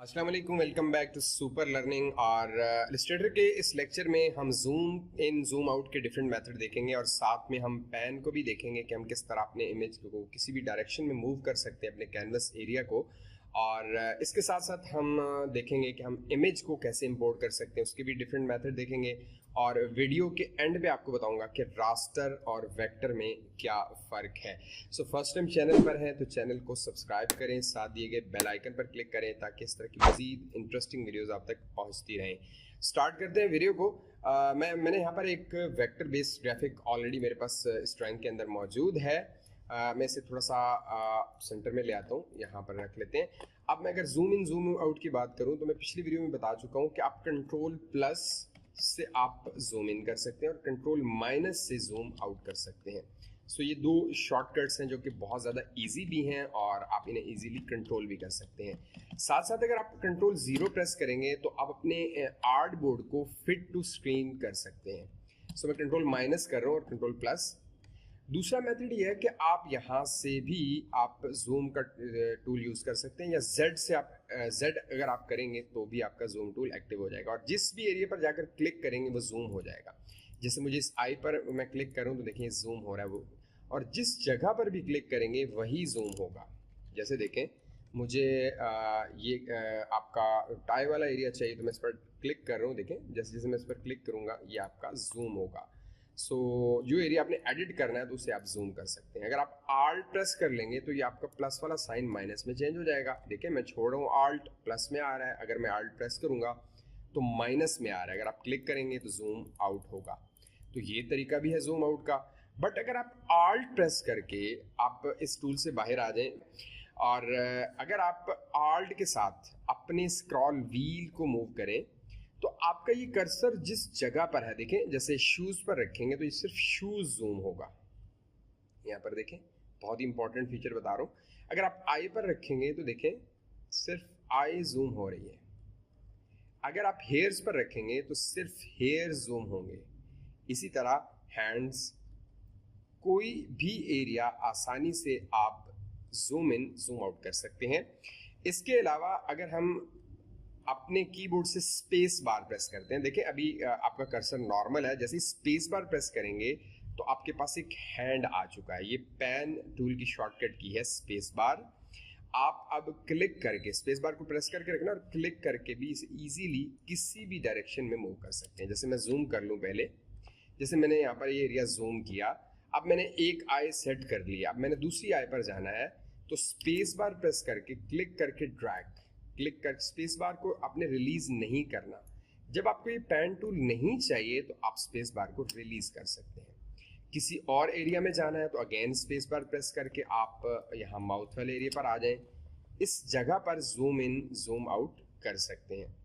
अस्सलाम वालेकुम, welcome back to Super Learning. और इलस्ट्रेटर के इस लेक्चर में हम जूम इन जूम आउट के डिफरेंट मेथड देखेंगे और साथ में हम पैन को भी देखेंगे कि हम किस तरह अपने इमेज को किसी भी डायरेक्शन में मूव कर सकते हैं अपने कैनवस एरिया को। और इसके साथ साथ हम देखेंगे कि हम इमेज को कैसे इंपोर्ट कर सकते हैं, उसके भी डिफरेंट मेथड देखेंगे। और वीडियो के एंड पे आपको बताऊंगा कि रास्टर और वेक्टर में क्या फ़र्क है। सो फर्स्ट टाइम चैनल पर हैं तो चैनल को सब्सक्राइब करें, साथ दिए गए बेल आइकन पर क्लिक करें ताकि इस तरह की मज़ीद इंटरेस्टिंग वीडियोज़ आप तक पहुँचती रहें। स्टार्ट करते हैं वीडियो को। मैंने यहाँ पर एक वेक्टर बेस्ड ग्राफिक ऑलरेडी मेरे पास इस ड्राइंग के अंदर मौजूद है। मैं इसे थोड़ा सा सेंटर में ले आता हूँ, यहाँ पर रख लेते हैं। अब मैं अगर जूम इन जूम आउट की बात करूँ तो मैं पिछली वीडियो में बता चुका हूँ कि आप कंट्रोल प्लस से आप जूम इन कर सकते हैं और कंट्रोल माइनस से जूम आउट कर सकते हैं। सो ये दो शॉर्टकट्स हैं जो कि बहुत ज़्यादा इजी भी हैं और आप इन्हें इजीली कंट्रोल भी कर सकते हैं। साथ साथ अगर आप कंट्रोल 0 प्रेस करेंगे तो आप अपने आर्ट बोर्ड को फिट टू स्क्रीन कर सकते हैं। सो मैं कंट्रोल माइनस कर रहा हूँ और कंट्रोल प्लस। दूसरा मेथड ये है कि आप यहाँ से भी आप जूम का टूल यूज़ कर सकते हैं, या Z से आप Z अगर आप करेंगे तो भी आपका जूम टूल एक्टिव हो जाएगा और जिस भी एरिया पर जाकर क्लिक करेंगे वो जूम हो जाएगा। जैसे मुझे इस आई पर मैं क्लिक करूँ तो देखिए जूम हो रहा है वो, और जिस जगह पर भी क्लिक करेंगे वही जूम होगा। जैसे देखें मुझे आपका टाई वाला एरिया चाहिए तो मैं इस पर क्लिक कर रहा हूँ। देखें जैसे जैसे मैं इस पर क्लिक करूँगा ये आपका जूम होगा। सो जो एरिया आपने एडिट करना है तो उसे आप जूम कर सकते हैं। अगर आप आल्ट प्रेस कर लेंगे तो ये आपका प्लस वाला साइन माइनस में चेंज हो जाएगा। देखिए मैं छोड़ रहा हूँ, आल्ट प्लस में आ रहा है, अगर मैं आल्ट प्रेस करूँगा तो माइनस में आ रहा है। अगर आप क्लिक करेंगे तो जूम आउट होगा। तो ये तरीका भी है जूम आउट का। बट अगर आप आल्ट प्रेस करके आप इस टूल से बाहर आ जाएं और अगर आप आल्ट के साथ अपने स्क्रॉल व्हील को मूव करें तो आपका ये कर्सर जिस जगह पर है, देखें जैसे शूज पर रखेंगे तो ये सिर्फ शूज जूम होगा। यहाँ पर देखें बहुत ही इंपॉर्टेंट फीचर बता रहा हूँ। अगर आप आई पर रखेंगे तो देखें सिर्फ आई जूम हो रही है। अगर आप हेयर्स पर रखेंगे तो सिर्फ हेयर जूम होंगे। इसी तरह हैंड्स, कोई भी एरिया आसानी से आप जूम इन जूम आउट कर सकते हैं। इसके अलावा अगर हम अपने कीबोर्ड से स्पेस बार प्रेस करते हैं, देखिए अभी आपका कर्सर नॉर्मल है, जैसे ही स्पेस बार प्रेस करेंगे तो आपके पास एक हैंड आ चुका है। ये पैन टूल की शॉर्टकट की है स्पेस बार। आप अब क्लिक करके स्पेस बार को प्रेस करके रखना और क्लिक करके भी इसे इजीली किसी भी डायरेक्शन में मूव कर सकते हैं। जैसे मैं जूम कर लूँ पहले, जैसे मैंने यहाँ पर ये एरिया जूम किया, अब मैंने एक आई सेट कर लिया, अब मैंने दूसरी आई पर जाना है तो स्पेस बार प्रेस करके क्लिक करके ड्रैग, क्लिक कर स्पेस बार को आपने रिलीज नहीं करना। जब आपको ये पैन टूल नहीं चाहिए तो आप स्पेस बार को रिलीज कर सकते हैं। किसी और एरिया में जाना है तो अगेन स्पेस बार प्रेस करके आप यहाँ माउथ वाले एरिया पर आ जाएं। इस जगह पर जूम इन जूम आउट कर सकते हैं।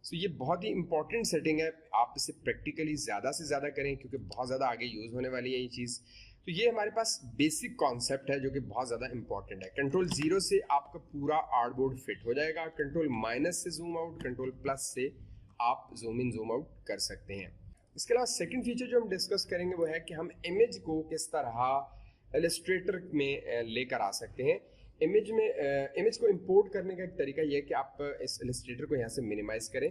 सो ये बहुत ही इंपॉर्टेंट सेटिंग है, आप इसे प्रैक्टिकली ज़्यादा से ज़्यादा करें क्योंकि बहुत ज़्यादा आगे यूज़ होने वाली है ये चीज़। तो ये हमारे पास बेसिक कॉन्सेप्ट है जो कि बहुत ज़्यादा इंपॉर्टेंट है। कंट्रोल 0 से आपका पूरा आर्टबोर्ड फिट हो जाएगा, कंट्रोल माइनस से जूम आउट, कंट्रोल प्लस से आप जूम इन जूम आउट कर सकते हैं। इसके अलावा सेकेंड फीचर जो हम डिस्कस करेंगे वो है कि हम इमेज को किस तरह इलस्ट्रेटर में लेकर आ सकते हैं। इमेज को इंपोर्ट करने का एक तरीका यह है कि आप इस इलस्ट्रेटर को यहाँ से मिनिमाइज करें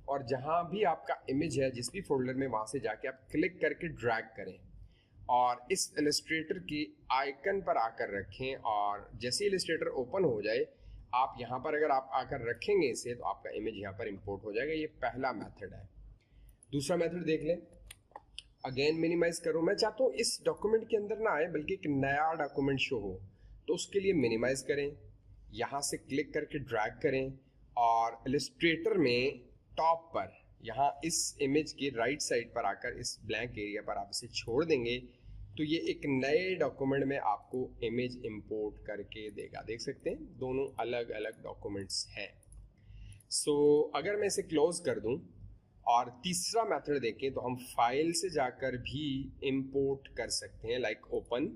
और जहाँ भी आपका इमेज है जिस भी फोल्डर में वहाँ से जाके आप क्लिक करके ड्रैग करें और इस इलस्ट्रेटर की आइकन पर आकर रखें। और जैसे इलस्ट्रेटर ओपन हो जाए आप यहाँ पर अगर आप आकर रखेंगे इसे तो आपका इमेज यहाँ पर इंपोर्ट हो जाएगा। ये पहला मेथड है। दूसरा मेथड देख लें। अगेन मिनिमाइज करो, मैं चाहता हूँ इस डॉक्यूमेंट के अंदर ना आए बल्कि एक नया डॉक्यूमेंट शो हो, तो उसके लिए मिनिमाइज करें, यहाँ से क्लिक करके ड्रैग करें और इलस्ट्रेटर में टॉप पर यहाँ इस इमेज के राइट साइड पर आकर इस ब्लैंक एरिया पर आप इसे छोड़ देंगे तो ये एक नए डॉक्यूमेंट में आपको इमेज इंपोर्ट करके देगा। देख सकते हैं दोनों अलग अलग डॉक्यूमेंट्स हैं। सो अगर मैं इसे क्लोज कर दूं और तीसरा मेथड देखें तो हम फाइल से जाकर भी इंपोर्ट कर सकते हैं, लाइक ओपन,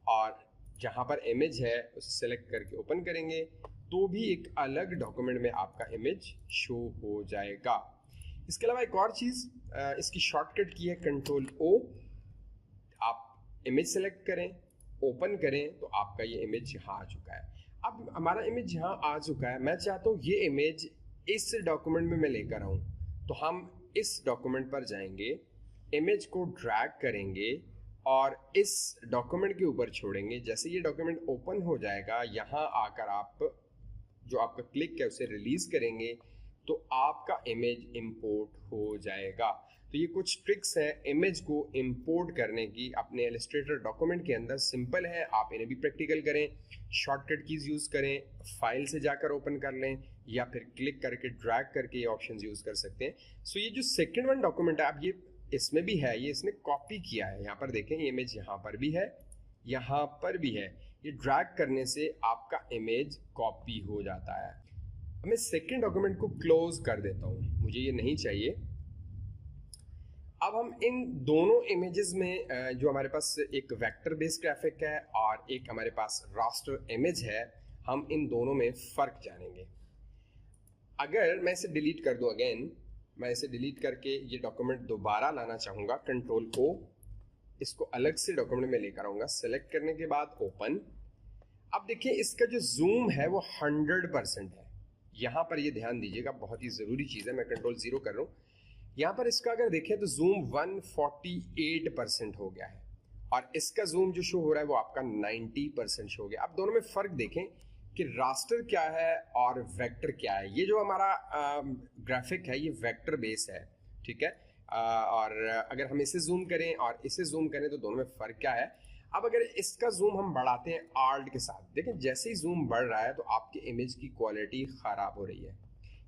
और जहां पर इमेज है उसे सेलेक्ट करके ओपन करेंगे तो भी एक अलग डॉक्यूमेंट में आपका इमेज शो हो जाएगा। इसके अलावा एक और चीज़, इसकी शॉर्टकट की है कंट्रोल O। आप इमेज सेलेक्ट करें, ओपन करें तो आपका ये इमेज यहाँ आ चुका है। अब अब हमारा इमेज यहाँ आ चुका है, मैं चाहता हूँ ये इमेज इस डॉक्यूमेंट में मैं लेकर आऊँ। तो हम इस डॉक्यूमेंट पर जाएंगे, इमेज को ड्रैग करेंगे और इस डॉक्यूमेंट के ऊपर छोड़ेंगे। जैसे ये डॉक्यूमेंट ओपन हो जाएगा, यहाँ आकर आप जो आपका क्लिक है उसे रिलीज करेंगे तो आपका इमेज इंपोर्ट हो जाएगा। तो ये कुछ ट्रिक्स हैं इमेज को इंपोर्ट करने की अपने इलस्ट्रेटर डॉक्यूमेंट के अंदर। सिंपल है, आप इन्हें भी प्रैक्टिकल करें, शॉर्टकट कीज यूज करें, फाइल से जाकर ओपन कर लें या फिर क्लिक करके ड्रैग करके ये ऑप्शंस यूज कर सकते हैं। सो ये जो सेकंड वन डॉक्यूमेंट है, अब ये इसमें भी है, ये इसने कॉपी किया है। यहाँ पर देखें, ये इमेज यहाँ पर भी है, यहाँ पर भी है। ये ड्रैग करने से आपका इमेज कॉपी हो जाता है। मैं सेकंड डॉक्यूमेंट को क्लोज कर देता हूँ, मुझे ये नहीं चाहिए। अब हम इन दोनों इमेजेस में जो हमारे पास एक वेक्टर बेस्ड ग्राफिक है और एक हमारे पास रास्टर इमेज है, हम इन दोनों में फर्क जानेंगे। अगर मैं इसे डिलीट कर दूं, अगेन मैं इसे डिलीट करके ये डॉक्यूमेंट दोबारा लाना चाहूंगा, कंट्रोल ओ, इसको अलग से डॉक्यूमेंट में लेकर आऊंगा। सेलेक्ट करने के बाद ओपन। अब देखिए इसका जो जूम है वो 100% है। यहाँ पर ये ध्यान दीजिएगा, बहुत ही जरूरी चीज है। मैं कंट्रोल 0 कर रहा हूँ। यहाँ पर इसका अगर देखें तो जूम 148% हो गया है और इसका जूम जो शो हो रहा है वो आपका 90% शो हो गया। अब दोनों में फर्क देखें कि रास्टर क्या है और वेक्टर क्या है। ये जो हमारा ग्राफिक है ये वेक्टर बेस है, ठीक है। और अगर हम इसे जूम करें और इसे जूम करें तो दोनों में फर्क क्या है। अब अगर इसका जूम हम बढ़ाते हैं आल्ट के साथ, देखें जैसे ही जूम बढ़ रहा है तो आपके इमेज की क्वालिटी खराब हो रही है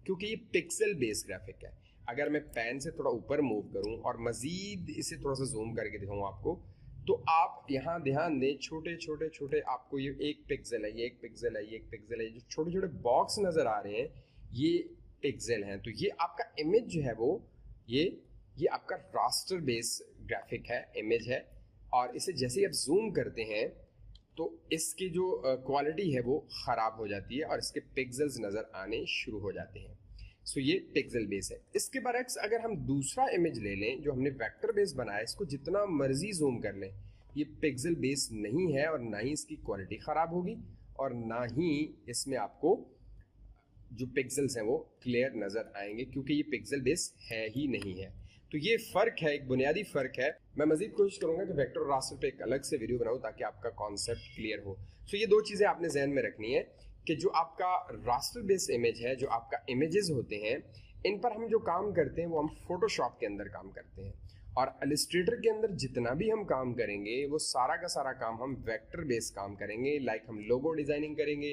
क्योंकि ये पिक्सल बेस्ड ग्राफिक है। अगर मैं पेन से थोड़ा ऊपर मूव करूं और मजीद इसे थोड़ा सा जूम करके दिखाऊं आपको, तो आप यहाँ ध्यान दें, छोटे छोटे छोटे आपको ये 1 पिक्सल है, ये 1 पिक्सल है, ये 1 पिक्सल है, जो छोटे छोटे बॉक्स नजर आ रहे हैं ये पिक्सल हैं। तो ये आपका इमेज जो है वो ये आपका रास्टर बेस ग्राफिक है, इमेज है। और इसे जैसे ही आप जूम करते हैं तो इसकी जो क्वालिटी है वो खराब हो जाती है और इसके पिक्सल्स नजर आने शुरू हो जाते हैं। सो ये पिक्सल बेस है। इसके बरक्स अगर हम दूसरा इमेज ले लें जो हमने वेक्टर बेस बनाया, इसको जितना मर्जी जूम कर लें, ये पिक्सल बेस नहीं है और ना ही इसकी क्वालिटी खराब होगी और ना ही इसमें आपको जो पिक्सल्स हैं वो क्लियर नजर आएंगे क्योंकि ये पिक्सल बेस है ही नहीं है। तो ये फर्क है, एक बुनियादी फर्क है। मैं मजीद कोशिश करूंगा कि वेक्टर और रास्टर पे एक अलग से वीडियो बनाऊं ताकि आपका कॉन्सेप्ट क्लियर हो। सो ये दो चीजें आपने जहन में रखनी है कि जो आपका रास्टर बेस्ड इमेज है, जो आपका इमेजेस होते हैं, इन पर हम जो काम करते हैं वो हम फोटोशॉप के अंदर काम करते हैं और इलस्ट्रेटर के अंदर जितना भी हम काम करेंगे वो सारा का सारा काम हम वेक्टर बेस्ड काम करेंगे। लाइक हम लोगो डिजाइनिंग करेंगे,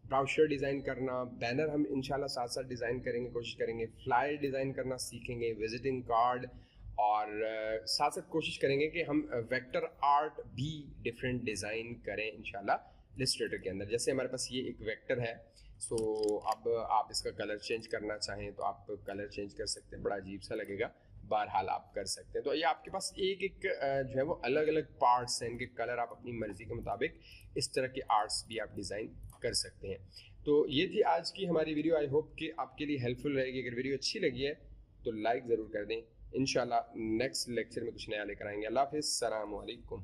ब्राउशर डिजाइन करना, बैनर हम इंशाल्लाह साथ साथ डिजाइन करेंगे, कोशिश करेंगे, फ्लायर डिजाइन करना सीखेंगे, विजिटिंग कार्ड, और साथ साथ कोशिश करेंगे कि हम वेक्टर आर्ट भी डिफरेंट डिजाइन करें इंशाल्लाह इलस्ट्रेटर के अंदर। जैसे हमारे पास ये एक वेक्टर है, सो अब आप इसका कलर चेंज करना चाहें तो आप कलर चेंज कर सकते हैं, बड़ा अजीब सा लगेगा, बहरहाल आप कर सकते हैं। तो ये आपके पास एक एक जो है वो अलग अलग पार्ट्स हैं, इनके कलर आप अपनी मर्जी के मुताबिक इस तरह के आर्ट्स भी आप डिज़ाइन कर सकते हैं। तो ये थी आज की हमारी वीडियो। आई होप कि आपके लिए हेल्पफुल रहेगी। अगर वीडियो अच्छी लगी है तो लाइक ज़रूर कर दें। इंशाल्लाह नेक्स्ट लेक्चर में कुछ नया लेकर आएंगे। अल्लाह हाफिज़, अस्सलाम वालेकुम।